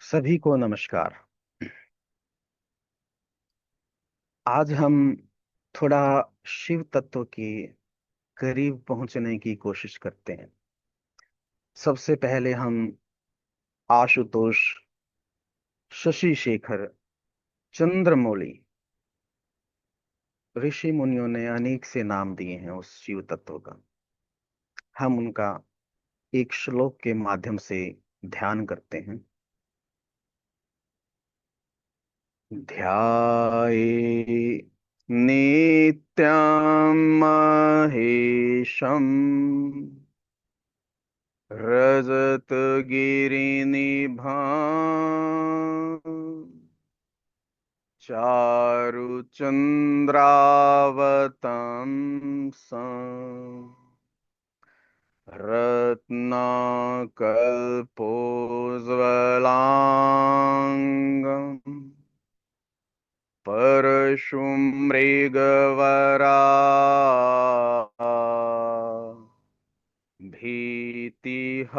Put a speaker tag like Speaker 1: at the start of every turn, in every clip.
Speaker 1: सभी को नमस्कार। आज हम थोड़ा शिव तत्व के करीब पहुंचने की कोशिश करते हैं। सबसे पहले हम आशुतोष, शशि शेखर, चंद्रमौली, ऋषि मुनियों ने अनेक से नाम दिए हैं उस शिव तत्व का। हम उनका एक श्लोक के माध्यम से ध्यान करते हैं। ध्याये नित्यं महेशम् रजतगिरिनिभाम् चारुचन्द्रावतंसम् रत्नाकल्पोज्ज्वलाङ्गम् परशुमृगवरा भीतिहस्तं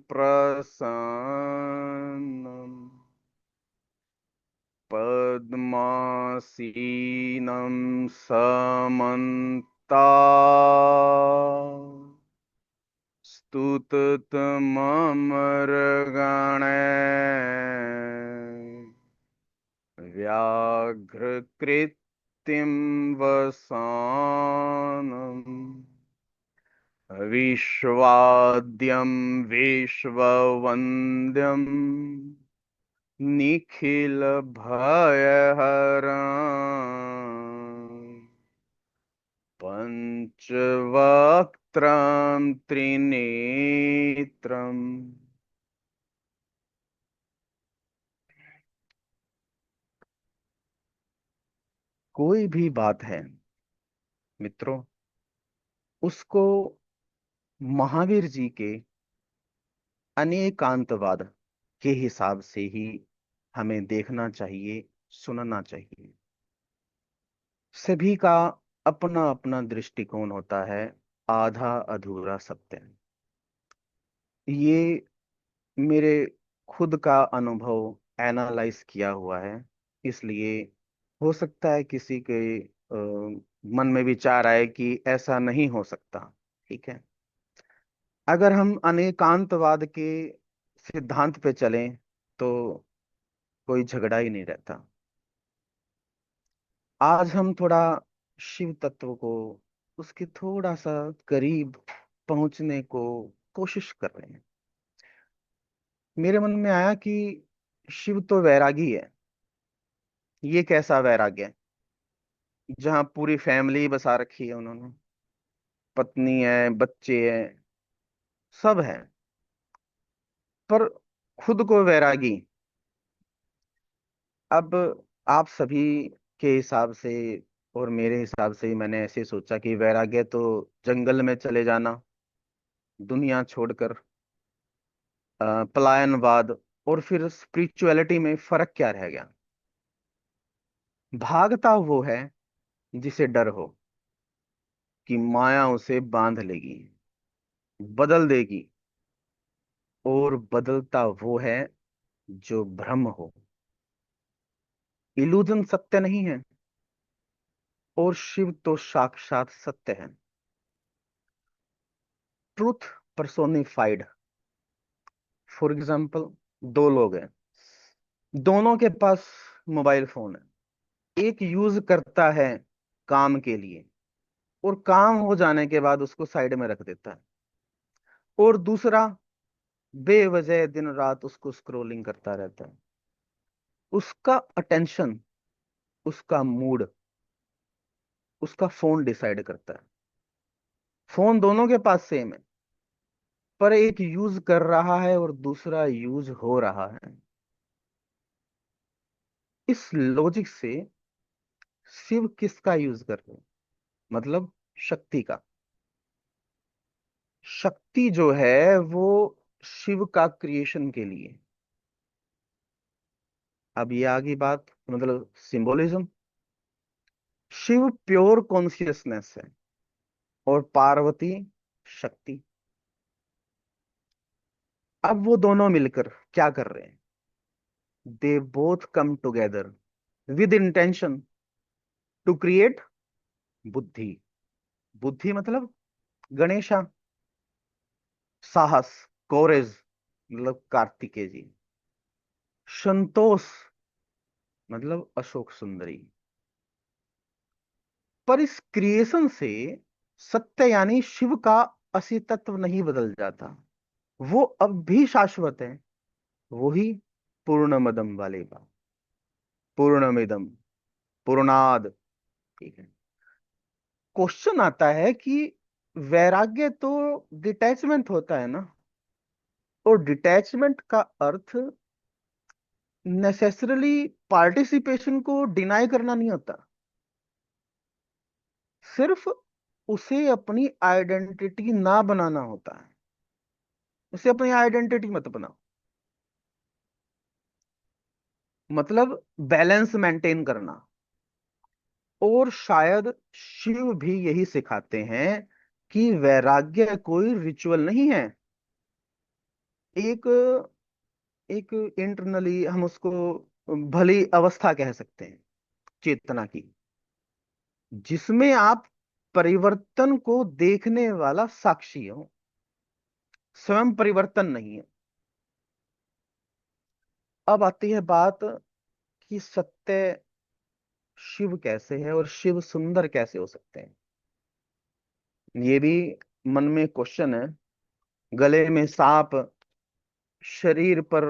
Speaker 1: प्रसन्नम् पद्मासीनं स्तुततममरगणैः व्याघ्रकृतिं वसानम् विश्वाद्यं विश्ववन्द्यं निखिल भयहरम् पंचवक्त्रं त्रिनेत्रम्। कोई भी बात है मित्रों, उसको महावीर जी के अनेकांतवाद के हिसाब से ही हमें देखना चाहिए, सुनना चाहिए। सभी का अपना अपना दृष्टिकोण होता है, आधा अधूरा सत्य। ये मेरे खुद का अनुभव एनालाइज किया हुआ है, इसलिए हो सकता है किसी के मन में विचार आए कि ऐसा नहीं हो सकता। ठीक है, अगर हम अनेकांतवाद के सिद्धांत पे चलें तो कोई झगड़ा ही नहीं रहता। आज हम थोड़ा शिव तत्व को, उसके थोड़ा सा करीब पहुंचने को कोशिश कर रहे हैं। मेरे मन में आया कि शिव तो वैरागी है। ये कैसा वैराग्य है जहाँ पूरी फैमिली बसा रखी है उन्होंने, पत्नी है, बच्चे हैं, सब है, पर खुद को वैरागी। अब आप सभी के हिसाब से और मेरे हिसाब से मैंने ऐसे सोचा कि वैराग्य तो जंगल में चले जाना, दुनिया छोड़कर, पलायनवाद। और फिर स्पिरिचुअलिटी में फर्क क्या रह गया? भागता वो है जिसे डर हो कि माया उसे बांध लेगी, बदल देगी। और बदलता वो है जो भ्रम हो। इल्यूजन सत्य नहीं है, और शिव तो साक्षात सत्य है। Truth personified. फॉर एग्जाम्पल, दो लोग हैं, दोनों के पास मोबाइल फोन है। एक यूज करता है काम के लिए, और काम हो जाने के बाद उसको साइड में रख देता है। और दूसरा बेवजह दिन रात उसको स्क्रोलिंग करता रहता है। उसका अटेंशन, उसका मूड, उसका फोन डिसाइड करता है। फोन दोनों के पास सेम है, पर एक यूज कर रहा है और दूसरा यूज हो रहा है। इस लॉजिक से शिव किसका यूज कर रहे हैं? मतलब शक्ति का। शक्ति जो है वो शिव का क्रिएशन के लिए। अब ये आगे बात, मतलब सिंबोलिज्म। शिव प्योर कॉन्शियसनेस है और पार्वती शक्ति। अब वो दोनों मिलकर क्या कर रहे हैं? They both come together with intention to create buddhi. बुद्धि मतलब गणेशा, साहस, कोरेज मतलब कार्तिकेय जी, संतोष मतलब अशोक सुंदरी। पर इस क्रिएशन से सत्य यानी शिव का अस्तित्व नहीं बदल जाता, वो अब भी शाश्वत है। वही पूर्णमदम वाले बात, पूर्णमिदम, पूर्णाद। ठीक है। क्वेश्चन आता है कि वैराग्य तो डिटैचमेंट होता है ना, और डिटैचमेंट का अर्थ नेसेसरली पार्टिसिपेशन को डिनाई करना नहीं होता, सिर्फ उसे अपनी आइडेंटिटी ना बनाना होता है। उसे अपनी आइडेंटिटी मत बनाओ, मतलब बैलेंस मेंटेन करना। और शायद शिव भी यही सिखाते हैं कि वैराग्य कोई रिचुअल नहीं है, एक एक इंटरनली हम उसको भली अवस्था कह सकते हैं, चेतना की, जिसमें आप परिवर्तन को देखने वाला साक्षी हो, स्वयं परिवर्तन नहीं है। अब आती है बात कि सत्य शिव कैसे है और शिव सुंदर कैसे हो सकते हैं। ये भी मन में क्वेश्चन है। गले में सांप, शरीर पर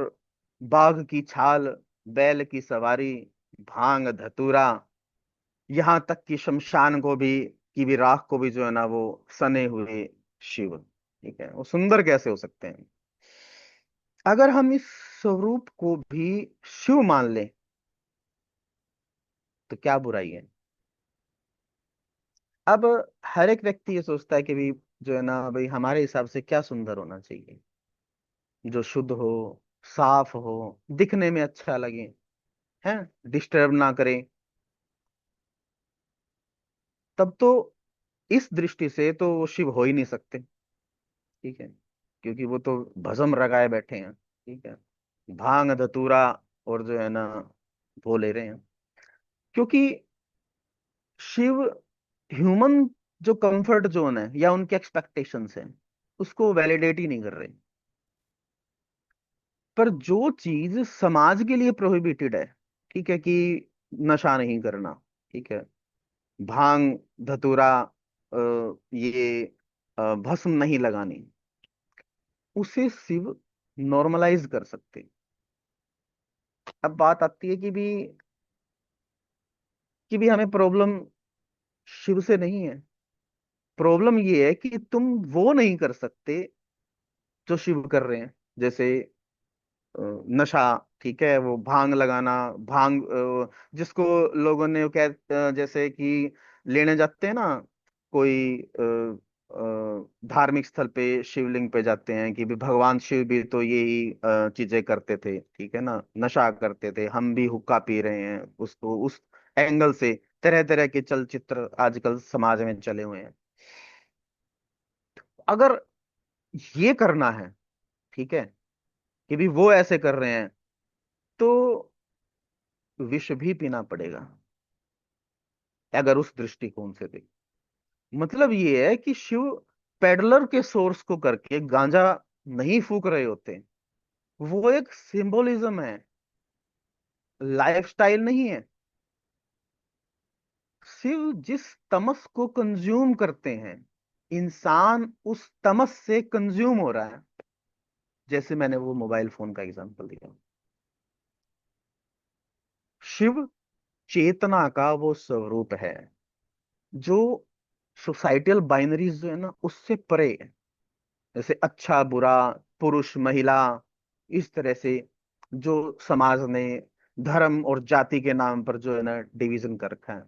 Speaker 1: बाघ की छाल, बैल की सवारी, भांग धतूरा, यहां तक कि शमशान को भी, की भी राख को भी जो है ना वो सने हुए शिव। ठीक है, वो सुंदर कैसे हो सकते हैं? अगर हम इस स्वरूप को भी शिव मान लें तो क्या बुराई है? अब हर एक व्यक्ति ये सोचता है कि भी जो है ना भाई हमारे हिसाब से क्या सुंदर होना चाहिए, जो शुद्ध हो, साफ हो, दिखने में अच्छा लगे, हैं, डिस्टर्ब ना करे। तब तो इस दृष्टि से तो वो शिव हो ही नहीं सकते। ठीक है, क्योंकि वो तो भस्म लगाए बैठे हैं। ठीक है, भांग धतूरा और जो है ना वो ले रहे हैं, क्योंकि शिव ह्यूमन जो कंफर्ट जोन है या उनके एक्सपेक्टेशंस हैं उसको वैलिडेट ही नहीं कर रहे। पर जो चीज समाज के लिए प्रोहिबिटेड है, ठीक है, कि नशा नहीं करना, ठीक है, भांग धतूरा, ये भस्म नहीं लगानी, उसे शिव नॉर्मलाइज कर सकते। अब बात आती है कि भी हमें प्रॉब्लम शिव से नहीं है। प्रॉब्लम ये है कि तुम वो नहीं कर सकते जो शिव कर रहे हैं, जैसे नशा। ठीक है, वो भांग लगाना, भांग जिसको लोगों ने जैसे कि लेने जाते हैं ना, कोई धार्मिक स्थल पे शिवलिंग पे जाते हैं कि भी भगवान शिव भी तो यही चीजें करते थे, ठीक है ना, नशा करते थे, हम भी हुक्का पी रहे हैं, उसको उस एंगल से तरह तरह के चलचित्र आजकल समाज में चले हुए हैं। अगर ये करना है, ठीक है, कि भी वो ऐसे कर रहे हैं, तो विष भी पीना पड़ेगा। अगर उस दृष्टिकोण से देख, मतलब ये है कि शिव पेडलर के सोर्स को करके गांजा नहीं फूक रहे होते, वो एक सिंबोलिज्म है, लाइफस्टाइल नहीं है। शिव जिस तमस को कंज्यूम करते हैं, इंसान उस तमस से कंज्यूम हो रहा है। जैसे मैंने वो मोबाइल फोन का एग्जांपल दिया, शिव चेतना का वो स्वरूप है जो सोसाइटल बाइनरीज जो है ना उससे परे है। जैसे अच्छा बुरा, पुरुष महिला, इस तरह से जो समाज ने धर्म और जाति के नाम पर जो है ना डिवीजन कर रखा है,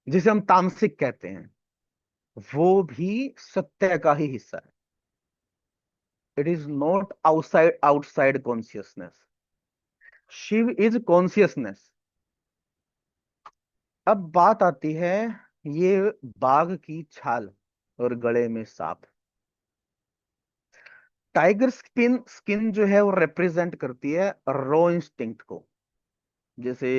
Speaker 1: जिसे हम तामसिक कहते हैं, वो भी सत्य का ही हिस्सा है। It is not outside outside consciousness. Shiva is consciousness. अब बात आती है ये बाघ की छाल और गले में सांप। टाइगर स्किन स्किन जो है वो रिप्रेजेंट करती है रॉ इंस्टिंक्ट को, जैसे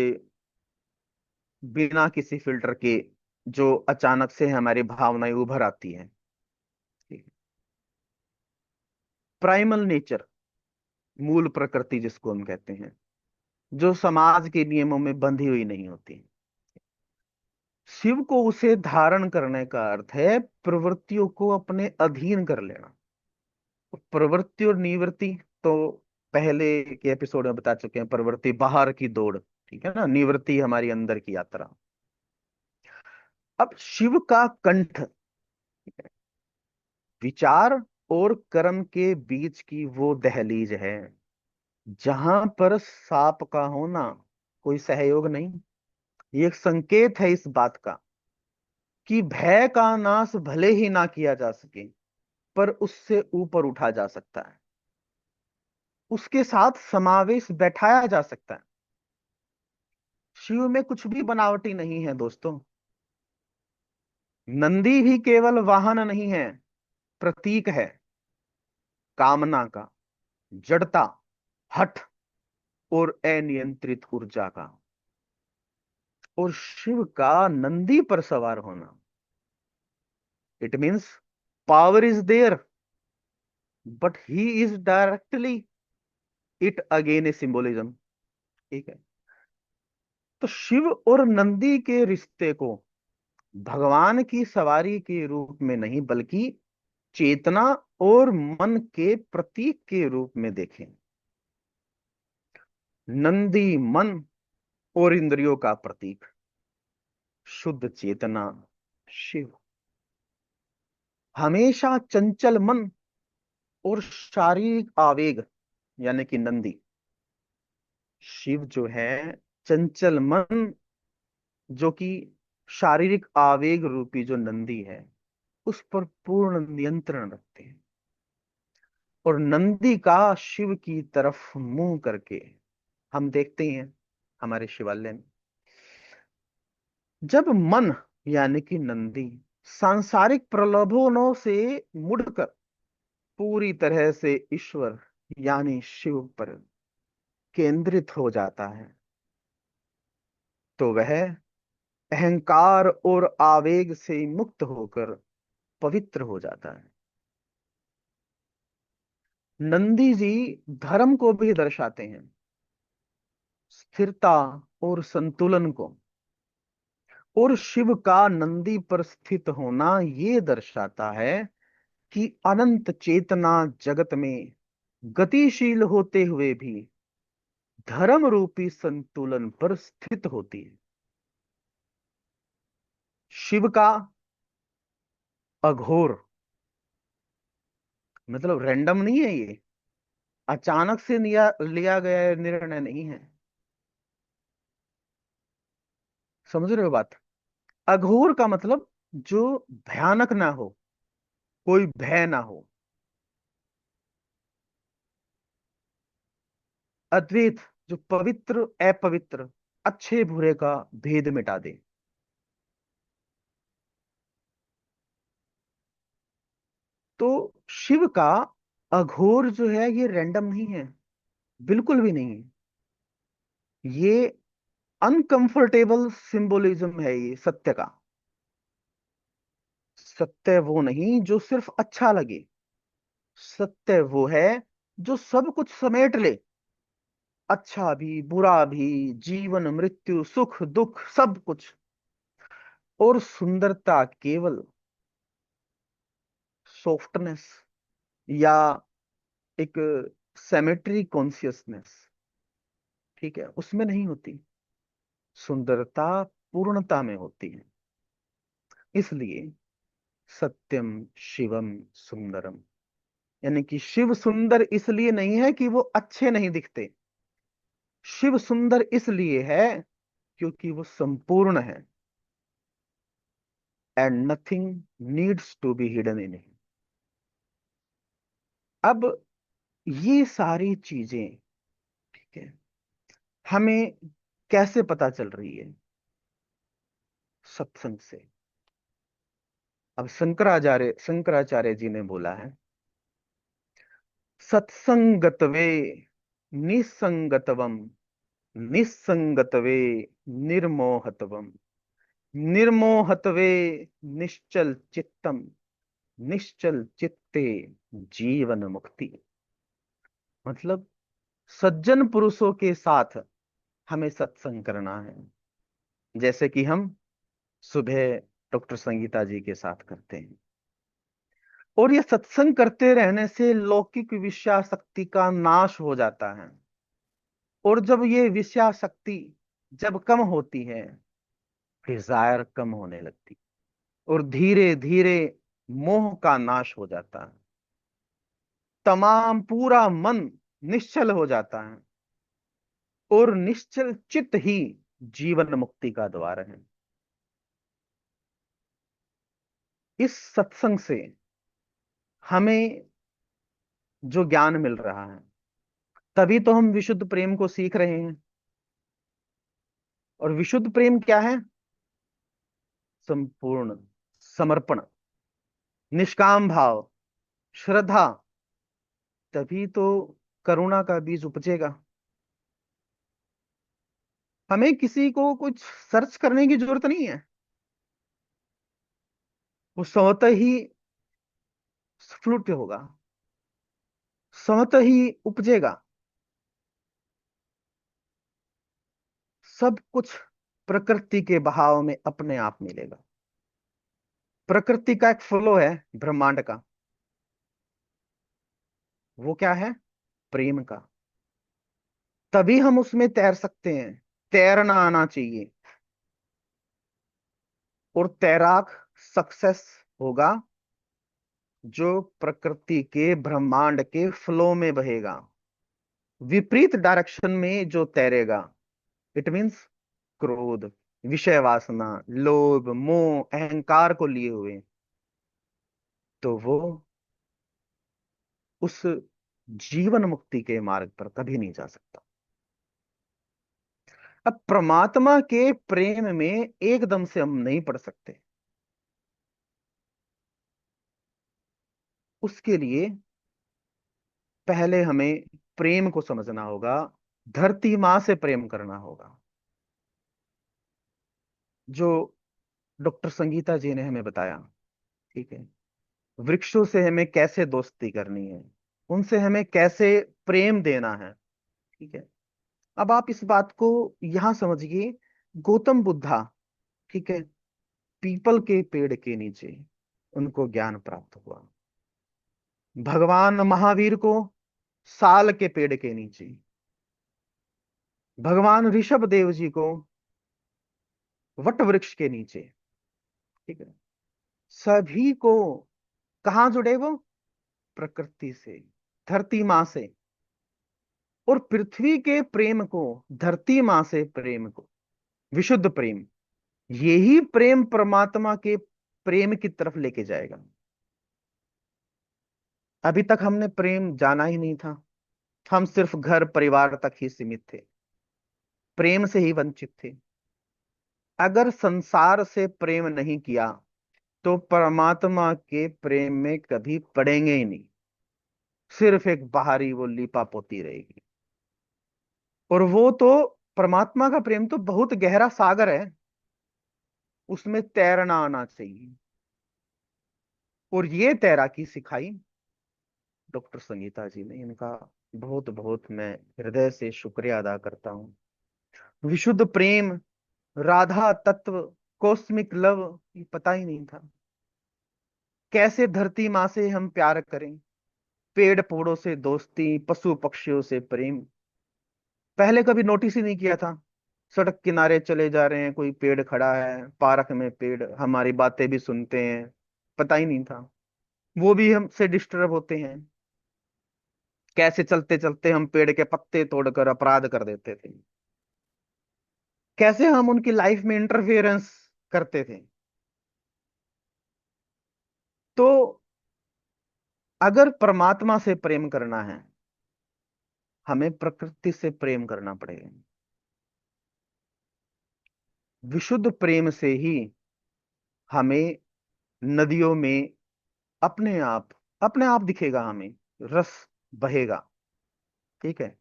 Speaker 1: बिना किसी फिल्टर के जो अचानक से हमारी भावनाएं उभर आती हैं। प्राइमल नेचर, मूल प्रकृति जिसको हम कहते हैं, जो समाज के नियमों में बंधी हुई नहीं होती। शिव को उसे धारण करने का अर्थ है प्रवृत्तियों को अपने अधीन कर लेना। प्रवृत्ति और निवृत्ति तो पहले के एपिसोड में बता चुके हैं। प्रवृत्ति बाहर की दौड़, ठीक है ना, निवृत्ति हमारी अंदर की यात्रा। अब शिव का कंठ विचार और कर्म के बीच की वो दहलीज है जहां पर सांप का होना कोई सहयोग नहीं। ये एक संकेत है इस बात का कि भय का नाश भले ही ना किया जा सके, पर उससे ऊपर उठा जा सकता है, उसके साथ समावेश बैठाया जा सकता है। शिव में कुछ भी बनावटी नहीं है दोस्तों। नंदी भी केवल वाहन नहीं है, प्रतीक है कामना का, जड़ता, हठ और अनियंत्रित ऊर्जा का। और शिव का नंदी पर सवार होना, it means power is there but he is directly it again a symbolism. ठीक है। तो शिव और नंदी के रिश्ते को भगवान की सवारी के रूप में नहीं बल्कि चेतना और मन के प्रतीक के रूप में देखें। नंदी मन और इंद्रियों का प्रतीक, शुद्ध चेतना शिव। हमेशा चंचल मन और शारीरिक आवेग यानी कि नंदी। शिव जो है चंचल मन, जो कि शारीरिक आवेग रूपी जो नंदी है उस पर पूर्ण नियंत्रण रखते हैं। और नंदी का शिव की तरफ मुंह करके हम देखते हैं हमारे शिवालय में, जब मन यानी कि नंदी सांसारिक प्रलोभनों से मुड़कर पूरी तरह से ईश्वर यानी शिव पर केंद्रित हो जाता है, तो वह अहंकार और आवेग से मुक्त होकर पवित्र हो जाता है। नंदी जी धर्म को भी दर्शाते हैं, स्थिरता और संतुलन को। और शिव का नंदी पर स्थित होना ये दर्शाता है कि अनंत चेतना जगत में गतिशील होते हुए भी धर्म रूपी संतुलन पर स्थित होती है। शिव का अघोर मतलब रैंडम नहीं है, ये अचानक से लिया लिया गया निर्णय नहीं है। समझ रहे हो बात? अघोर का मतलब जो भयानक ना हो, कोई भय ना हो। अद्वैत जो पवित्र अपवित्र, अच्छे बुरे का भेद मिटा दे। तो शिव का अघोर जो है ये रैंडम नहीं है, बिल्कुल भी नहीं है। ये अनकंफर्टेबल सिंबोलिज्म है, ये सत्य का। सत्य वो नहीं जो सिर्फ अच्छा लगे, सत्य वो है जो सब कुछ समेट ले, अच्छा भी बुरा भी, जीवन मृत्यु सुख दुख सब कुछ। और सुंदरता केवल सॉफ्टनेस या एक सेमेट्री कॉन्शियसनेस, ठीक है, उसमें नहीं होती। सुंदरता पूर्णता में होती है। इसलिए सत्यम शिवम सुंदरम, यानी कि शिव सुंदर इसलिए नहीं है कि वो अच्छे नहीं दिखते। शिव सुंदर इसलिए है क्योंकि वो संपूर्ण है, and nothing needs to be hidden in him. अब ये सारी चीजें, ठीक है, हमें कैसे पता चल रही है? सत्संग से। अब शंकराचार्य जी ने बोला है सत्संगतवे निसंगतवम, निसंगतवे निर्मोहतवम, निर्मोहतवे निश्चल चित्तम, निश्चल चित्ते जीवन मुक्ति। मतलब सज्जन पुरुषों के साथ हमें सत्संग करना है, जैसे कि हम सुबह डॉक्टर संगीता जी के साथ करते हैं। और ये सत्संग करते रहने से लौकिक विषयाशक्ति का नाश हो जाता है। और जब ये विषयाशक्ति जब कम होती है, डिजायर कम होने लगती, और धीरे धीरे मोह का नाश हो जाता है, तमाम पूरा मन निश्चल हो जाता है, और निश्चल चित्त ही जीवन मुक्ति का द्वार है। इस सत्संग से हमें जो ज्ञान मिल रहा है, तभी तो हम विशुद्ध प्रेम को सीख रहे हैं। और विशुद्ध प्रेम क्या है? संपूर्ण समर्पण, निष्काम भाव, श्रद्धा। तभी तो करुणा का बीज उपजेगा। हमें किसी को कुछ सर्च करने की जरूरत नहीं है, वो स्वतः ही स्फुट होगा, स्वतः ही उपजेगा। सब कुछ प्रकृति के बहाव में अपने आप मिलेगा। प्रकृति का एक फ्लो है ब्रह्मांड का, वो क्या है? प्रेम का। तभी हम उसमें तैर सकते हैं। तैरना आना चाहिए। और तैराक सक्सेस होगा जो प्रकृति के ब्रह्मांड के फ्लो में बहेगा। विपरीत डायरेक्शन में जो तैरेगा, इट मीन्स क्रोध, विषय वासना, लोभ, मोह, अहंकार को लिए हुए, तो वो उस जीवन मुक्ति के मार्ग पर कभी नहीं जा सकता। अब परमात्मा के प्रेम में एकदम से हम नहीं पड़ सकते। उसके लिए पहले हमें प्रेम को समझना होगा, धरती मां से प्रेम करना होगा। जो डॉक्टर संगीता जी ने हमें बताया, ठीक है, वृक्षों से हमें कैसे दोस्ती करनी है, उनसे हमें कैसे प्रेम देना है, ठीक है। अब आप इस बात को यहां समझिए। गौतम बुद्धा, ठीक है, पीपल के पेड़ के नीचे उनको ज्ञान प्राप्त हुआ। भगवान महावीर को साल के पेड़ के नीचे, भगवान ऋषभ देव जी को वट वृक्ष के नीचे, ठीक है। सभी को कहां जुड़े वो? प्रकृति से, धरती मां से। और पृथ्वी के प्रेम को, धरती मां से प्रेम को, विशुद्ध प्रेम, यही प्रेम परमात्मा के प्रेम की तरफ लेके जाएगा। अभी तक हमने प्रेम जाना ही नहीं था। हम सिर्फ घर परिवार तक ही सीमित थे, प्रेम से ही वंचित थे। अगर संसार से प्रेम नहीं किया तो परमात्मा के प्रेम में कभी पड़ेंगे ही नहीं। सिर्फ एक बाहरी वो लीपा पोती रहेगी। और वो तो, परमात्मा का प्रेम तो बहुत गहरा सागर है, उसमें तैरना आना चाहिए। और ये तैराकी सिखाई डॉक्टर संगीता जी ने। इनका बहुत बहुत मैं हृदय से शुक्रिया अदा करता हूँ। विशुद्ध प्रेम, राधा तत्व, कॉस्मिक लव, ये पता ही नहीं था। कैसे धरती माँ से हम प्यार करें, पेड़ पौधों से दोस्ती, पशु पक्षियों से प्रेम, पहले कभी नोटिस ही नहीं किया था। सड़क किनारे चले जा रहे हैं, कोई पेड़ खड़ा है, पार्क में पेड़ हमारी बातें भी सुनते हैं, पता ही नहीं था। वो भी हमसे डिस्टर्ब होते हैं। कैसे चलते चलते हम पेड़ के पत्ते तोड़कर अपराध कर देते थे। कैसे हम उनकी लाइफ में इंटरफेरेंस करते थे। तो अगर परमात्मा से प्रेम करना है, हमें प्रकृति से प्रेम करना पड़ेगा। विशुद्ध प्रेम से ही हमें नदियों में अपने आप दिखेगा हमें रस, बहेगा। ठीक है।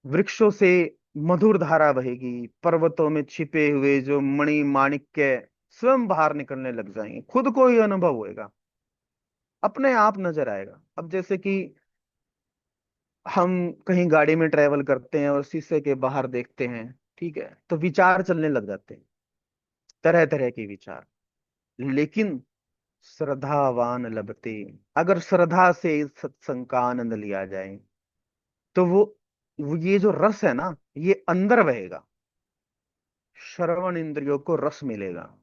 Speaker 1: वृक्षों से मधुर धारा बहेगी, पर्वतों में छिपे हुए जो मणि माणिक्य स्वयं बाहर निकलने लग जाएंगे, खुद को ही अनुभव होएगा, अपने आप नजर आएगा। अब जैसे कि हम कहीं गाड़ी में ट्रेवल करते हैं और शीशे के बाहर देखते हैं, ठीक है, तो विचार चलने लग जाते हैं, तरह तरह के विचार। लेकिन श्रद्धावान लभते, अगर श्रद्धा से इस सत्संग का आनंद लिया जाए, तो वो ये जो रस है ना, ये अंदर बहेगा, श्रवण इंद्रियों को रस मिलेगा।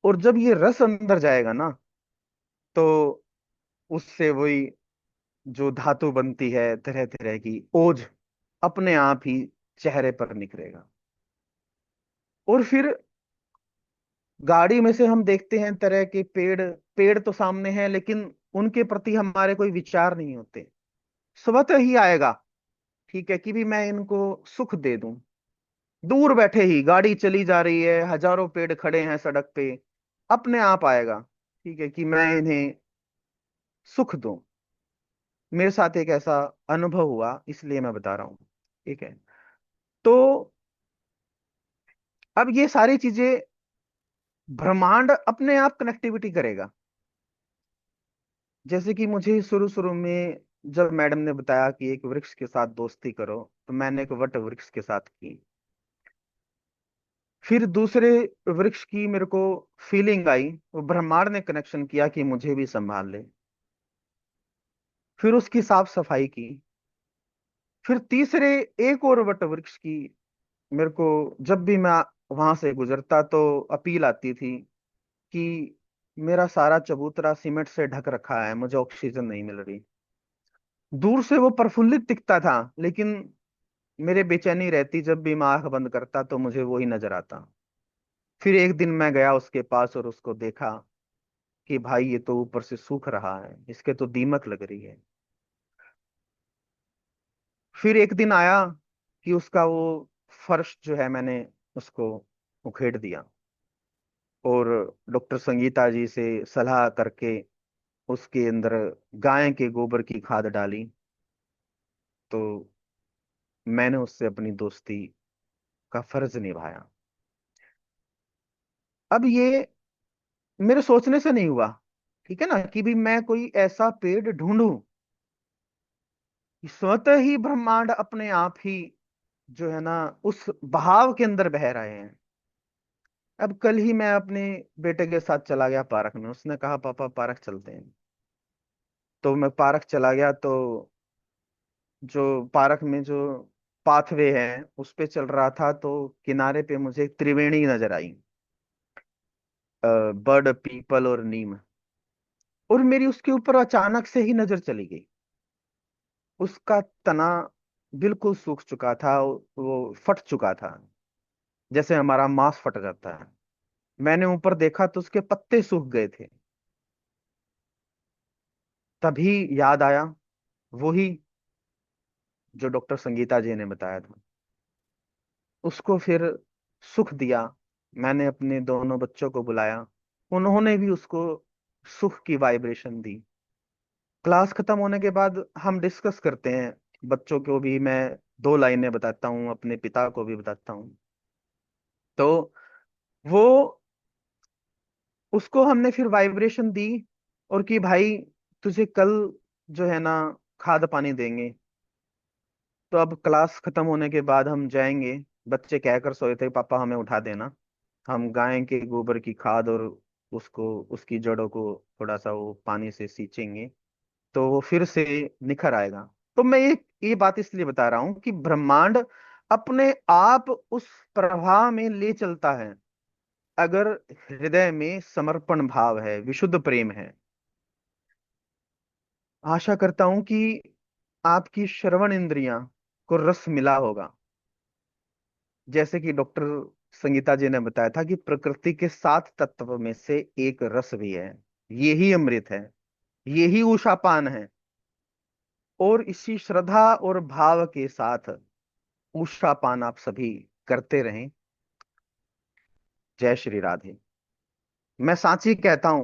Speaker 1: और जब ये रस अंदर जाएगा ना, तो उससे वही जो धातु बनती है तरह तरह की, ओज अपने आप ही चेहरे पर निखरेगा। और फिर गाड़ी में से हम देखते हैं तरह के पेड़, पेड़ तो सामने हैं, लेकिन उनके प्रति हमारे कोई विचार नहीं होते, स्वतः ही आएगा, ठीक है, कि भी मैं इनको सुख दे दूं। दूर बैठे ही, गाड़ी चली जा रही है, हजारों पेड़ खड़े हैं सड़क पे, अपने आप आएगा, ठीक है, कि मैं इन्हें सुख दूं। मेरे साथ एक ऐसा अनुभव हुआ, इसलिए मैं बता रहा हूं। ठीक है। तो अब ये सारी चीजें, ब्रह्मांड अपने आप कनेक्टिविटी करेगा। जैसे कि मुझे शुरू शुरू में जब मैडम ने बताया कि एक वृक्ष के साथ दोस्ती करो, तो मैंने एक वट वृक्ष के साथ की। फिर दूसरे वृक्ष की मेरे को फीलिंग आई, वो ब्रह्मांड ने कनेक्शन किया कि मुझे भी संभाल ले। फिर उसकी साफ सफाई की। फिर तीसरे एक और वट वृक्ष की, मेरे को जब भी मैं वहां से गुजरता तो अपील आती थी कि मेरा सारा चबूतरा सीमेंट से ढक रखा है, मुझे ऑक्सीजन नहीं मिल रही। दूर से वो प्रफुल्लित दिखता था, लेकिन मेरे बेचैनी रहती, जब भी मैं आंख बंद करता तो मुझे वो ही नजर आता। फिर एक दिन मैं गया उसके पास और उसको देखा कि भाई ये तो ऊपर से सूख रहा है, इसके तो दीमक लग रही है। फिर एक दिन आया कि उसका वो फर्श जो है, मैंने उसको उखेड़ दिया, और डॉक्टर संगीता जी से सलाह करके उसके अंदर गाय के गोबर की खाद डाली। तो मैंने उससे अपनी दोस्ती का फर्ज निभाया। अब ये मेरे सोचने से नहीं हुआ, ठीक है ना, कि भी मैं कोई ऐसा पेड़ ढूंढूं। स्वतः ही ब्रह्मांड अपने आप ही जो है ना, उस बहाव के अंदर बह रहे हैं। अब कल ही मैं अपने बेटे के साथ चला गया पार्क में, उसने कहा पापा पार्क चलते हैं। तो मैं पार्क चला गया, तो जो पार्क में जो पाथवे है उस पे चल रहा था, तो किनारे पे मुझे एक त्रिवेणी नजर आई, बर्ड पीपल और नीम। और मेरी उसके ऊपर अचानक से ही नजर चली गई। उसका तना बिल्कुल सूख चुका था, वो फट चुका था, जैसे हमारा मांस फट जाता है। मैंने ऊपर देखा तो उसके पत्ते सूख गए थे। तभी याद आया वही जो डॉक्टर संगीता जी ने बताया था। उसको फिर सुख दिया। मैंने अपने दोनों बच्चों को बुलाया, उन्होंने भी उसको सुख की वाइब्रेशन दी। क्लास खत्म होने के बाद हम डिस्कस करते हैं, बच्चों को भी मैं दो लाइनें बताता हूँ, अपने पिता को भी बताता हूँ। तो वो, उसको हमने फिर वाइब्रेशन दी, और कि भाई तुझे कल जो है ना खाद पानी देंगे। तो अब क्लास खत्म होने के बाद हम जाएंगे, बच्चे कहकर सोए थे पापा हमें उठा देना, हम गाय के गोबर की खाद और उसको, उसकी जड़ों को थोड़ा सा वो पानी से सींचेंगे, तो वो फिर से निखर आएगा। तो मैं ये बात इसलिए बता रहा हूं कि ब्रह्मांड अपने आप उस प्रवाह में ले चलता है, अगर हृदय में समर्पण भाव है, विशुद्ध प्रेम है। आशा करता हूं कि आपकी श्रवण इंद्रियां को रस मिला होगा। जैसे कि डॉक्टर संगीता जी ने बताया था कि प्रकृति के 7 तत्व में से एक रस भी है, यही अमृत है, यही उषापान है। और इसी श्रद्धा और भाव के साथ उषापान आप सभी करते रहें। जय श्री राधे। मैं सांची कहता हूं।